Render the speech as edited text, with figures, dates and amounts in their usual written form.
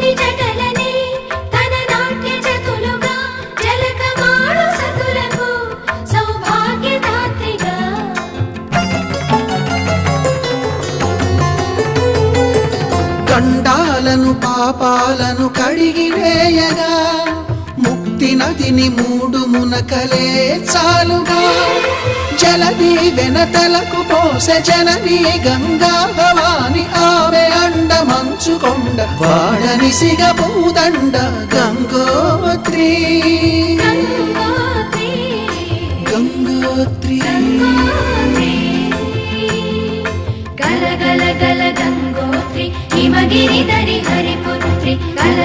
శివుని జటలనే తన నాట్య చతులుగా జలకమాడు సతులకు సౌభాగ్యదాత్రిగా గండాలను పాపాలను కడిగివేయగా ముక్తి నదిని మూడు మునకలే చాలుగా జలది వెనతలకు పోసె జనని గంగా భవాని ఆమె అండ మంచుకొండ వాడని సిగ పూదండ గంగోత్రి గంగోత్రి గల గల గల గంగోత్రి హిమగిరి దరి హరిపుత్రి గల